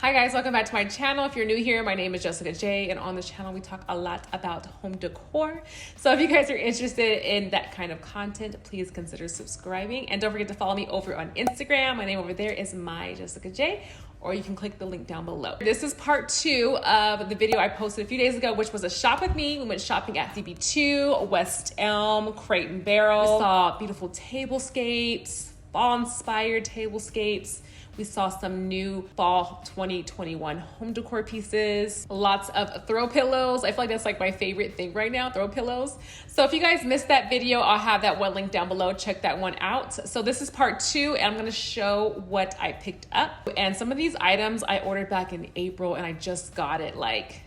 Hi guys, welcome back to my channel. If you're new here, my name is Jessica J, and on this channel we talk a lot about home decor. So if you guys are interested in that kind of content, please consider subscribing, and don't forget to follow me over on Instagram. My name over there is MyJessicaJ, or you can click the link down below. This is part 2 of the video I posted a few days ago, which was a shop with me. We went shopping at CB2, West Elm, Crate and Barrel. We saw beautiful tablescapes, fall-inspired tablescapes. We saw some new fall 2021 home decor pieces, lots of throw pillows. I feel like that's like my favorite thing right now, throw pillows. So if you guys missed that video, I'll have that one link down below. Check that one out. So this is part 2, and I'm gonna show what I picked up. And some of these items I ordered back in April, and I just got it like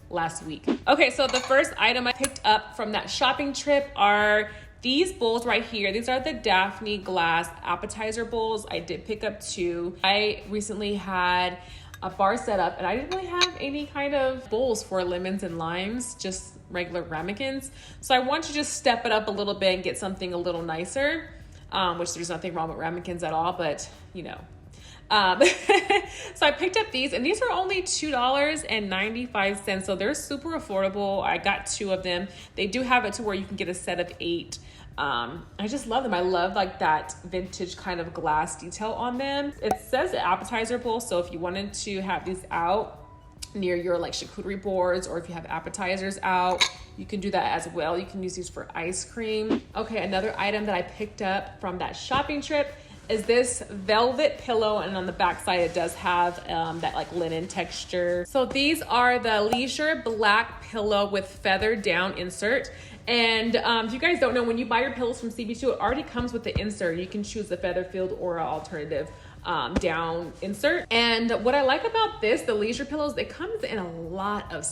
last week. Okay, so the first item I picked up from that shopping trip are these bowls right here. These are the Daphne glass appetizer bowls. I did pick up 2. I recently had a bar set up, and I didn't really have any kind of bowls for lemons and limes, just regular ramekins. So I want to just step it up a little bit and get something a little nicer, which there's nothing wrong with ramekins at all, but you know. So I picked up these, and these are only $2.95, so they're super affordable. I got 2 of them. They do have it to where you can get a set of 8. I just love them. I love like that vintage kind of glass detail on them. It says appetizer bowl, so if you wanted to have these out near your like charcuterie boards, or if you have appetizers out, you can do that as well. You can use these for ice cream. Okay, another item that I picked up from that shopping trip is this velvet pillow, and on the back side it does have that like linen texture. So these are the leisure black pillow with feather down insert. And if you guys don't know, when you buy your pillows from CB2, it already comes with the insert. You can choose the feather filled or alternative down insert. And what I like about this, the leisure pillows, it comes in a lot of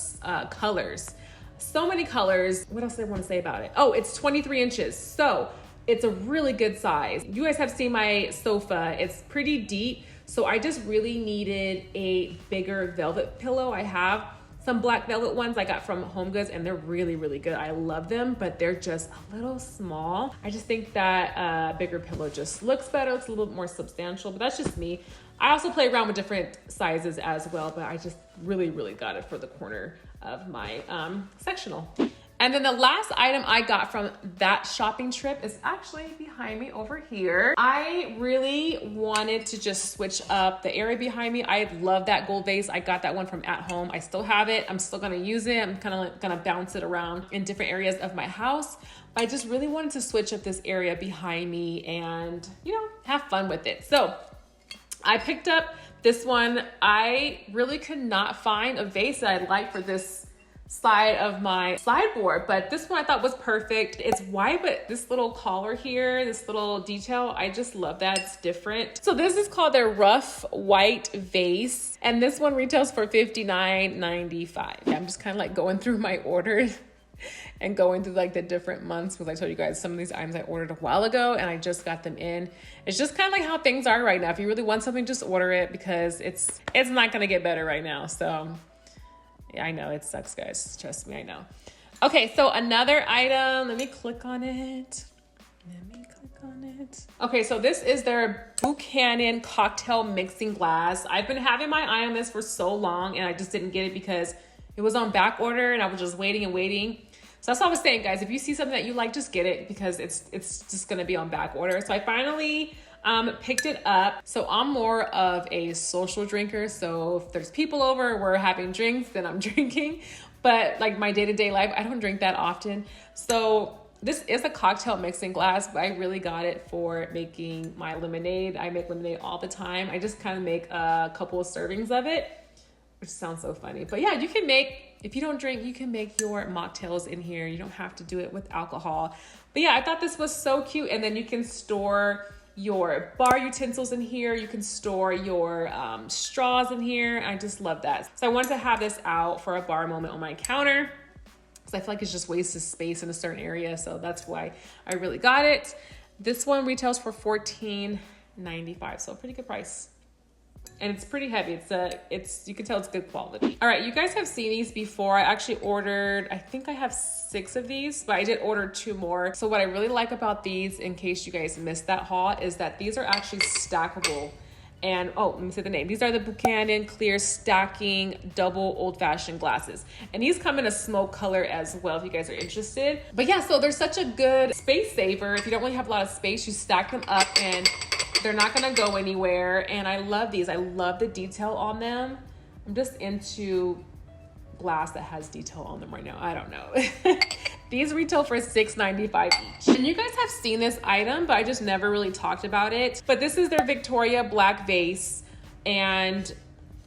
colors. So many colors. What else do I want to say about it? Oh, it's 23 inches. So it's a really good size. You guys have seen my sofa. It's pretty deep. So I just really needed a bigger velvet pillow. I have some black velvet ones I got from HomeGoods, and they're really, really good. I love them, but they're just a little small. I just think that bigger pillow just looks better. It's a little bit more substantial, but that's just me. I also play around with different sizes as well, but I just really, really got it for the corner of my sectional. And then the last item I got from that shopping trip is actually behind me over here. I really wanted to just switch up the area behind me. I love that gold vase. I got that one from At Home. I still have it. I'm still gonna use it. I'm kind of like gonna bounce it around in different areas of my house. But I just really wanted to switch up this area behind me and, you know, have fun with it. So I picked up this one. I really could not find a vase that I'd like for this side of my sideboard, but this one I thought was perfect. It's white, but this little collar here, this little detail, I just love that. It's different. So this is called their RUFF white vase, and this one retails for $59.95. I'm just kind of like going through my orders and going through like the different months, because I told you guys some of these items I ordered a while ago and I just got them in. It's just kind of like how things are right now. If you really want something, just order it, because it's not gonna get better right now. So yeah, I know it sucks, guys. Trust me, I know. Okay, so another item. Let me click on it. Okay, so this is their Buchanan cocktail mixing glass. I've been having my eye on this for so long, and I just didn't get it because it was on back order, and I was just waiting and waiting. So that's what I was saying, guys. If you see something that you like, just get it, because it's just gonna be on back order. So I finally picked it up. So I'm more of a social drinker. So if there's people over, we're having drinks, then I'm drinking. But like my day-to-day life, I don't drink that often. So this is a cocktail mixing glass, but I really got it for making my lemonade. I make lemonade all the time. I just kind of make a couple of servings of it, which sounds so funny. But yeah, you can make, if you don't drink, you can make your mocktails in here. You don't have to do it with alcohol. But yeah, I thought this was so cute. And then you can store your bar utensils in here. You can store your straws in here. I just love that. So I wanted to have this out for a bar moment on my counter, because I feel like it's just wasted space in a certain area. So that's why I really got it. This one retails for $14.95, so a pretty good price. And it's pretty heavy. It's you can tell it's good quality. All right, you guys have seen these before. I actually ordered, I think I have 6 of these, but I did order 2 more. So what I really like about these, in case you guys missed that haul, is that these are actually stackable. And oh, let me say the name. These are the Buchanan clear stacking double old-fashioned glasses. And these come in a smoke color as well if you guys are interested. But yeah, so they're such a good space saver. If you don't really have a lot of space, you stack them up and they're not gonna go anywhere. And I love these. I love the detail on them. I'm just into glass that has detail on them right now. I don't know. These retail for $6.95 each. And you guys have seen this item, but I just never really talked about it. But this is their Victoria black vase, and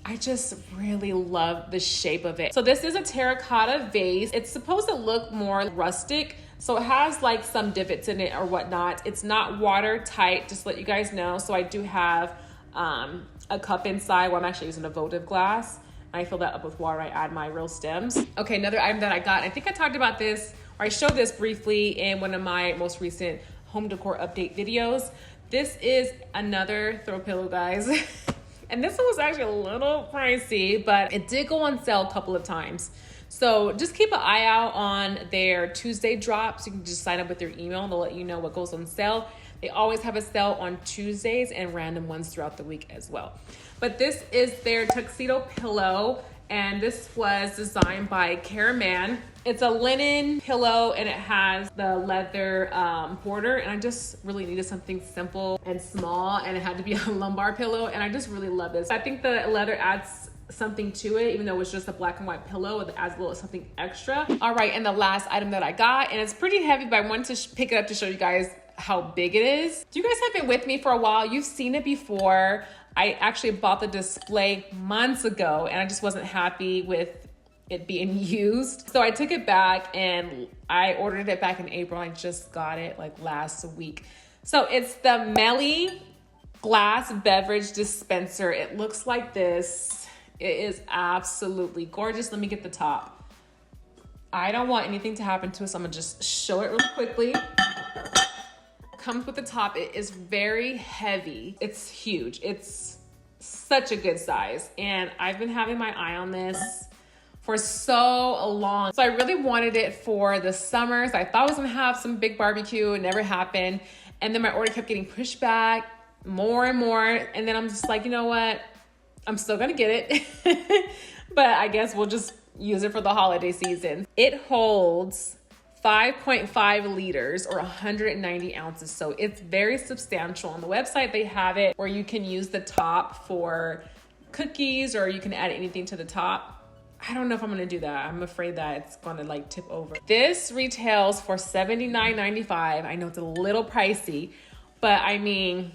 I just really love the shape of it. So this is a terracotta vase. It's supposed to look more rustic, so it has like some divots in it or whatnot. It's not watertight, just to let you guys know. So I do have a cup inside where I'm actually using a votive glass. I fill that up with water. I add my real stems. Okay, another item that I got, I think I talked about this, or I showed this briefly in one of my most recent home decor update videos. This is another throw pillow, guys. And this one was actually a little pricey, but it did go on sale a couple of times. So just keep an eye out on their Tuesday drops. You can just sign up with your email and they'll let you know what goes on sale. They always have a sale on Tuesdays and random ones throughout the week as well. But this is their Tuxedo Pillow, and this was designed by Caraman. It's a linen pillow and it has the leather border, and I just really needed something simple and small, and it had to be a lumbar pillow, and I just really love this. I think the leather adds something to it, even though it's just a black and white pillow, it adds a little something extra. All right, and the last item that I got, and it's pretty heavy, but I wanted to pick it up to show you guys how big it is. You guys have been with me for a while. You've seen it before. I actually bought the display months ago and I just wasn't happy with it being used. So I took it back and I ordered it back in April. I just got it like last week. So it's the Mellie glass beverage dispenser. It looks like this. It is absolutely gorgeous. Let me get the top. I don't want anything to happen to us. I'm gonna just show it really quickly. Comes with the top. It is very heavy. It's huge. It's such a good size. And I've been having my eye on this for so long. So I really wanted it for the summer. So I thought I was gonna have some big barbecue. It never happened. And then my order kept getting pushed back more and more. And then I'm just like, you know what? I'm still gonna get it. But I guess we'll just use it for the holiday season. It holds 5.5 liters or 190 ounces. So it's very substantial. On the website, they have it where you can use the top for cookies or you can add anything to the top. I don't know if I'm gonna do that. I'm afraid that it's gonna like tip over. This retails for $79.95. I know it's a little pricey, but I mean,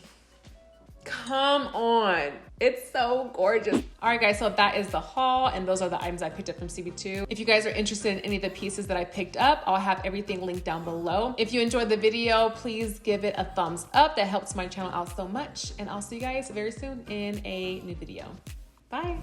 come on. It's so gorgeous. All right, guys, so that is the haul, and those are the items I picked up from CB2. If you guys are interested in any of the pieces that I picked up, I'll have everything linked down below. If you enjoyed the video, please give it a thumbs up. That helps my channel out so much, and I'll see you guys very soon in a new video. Bye.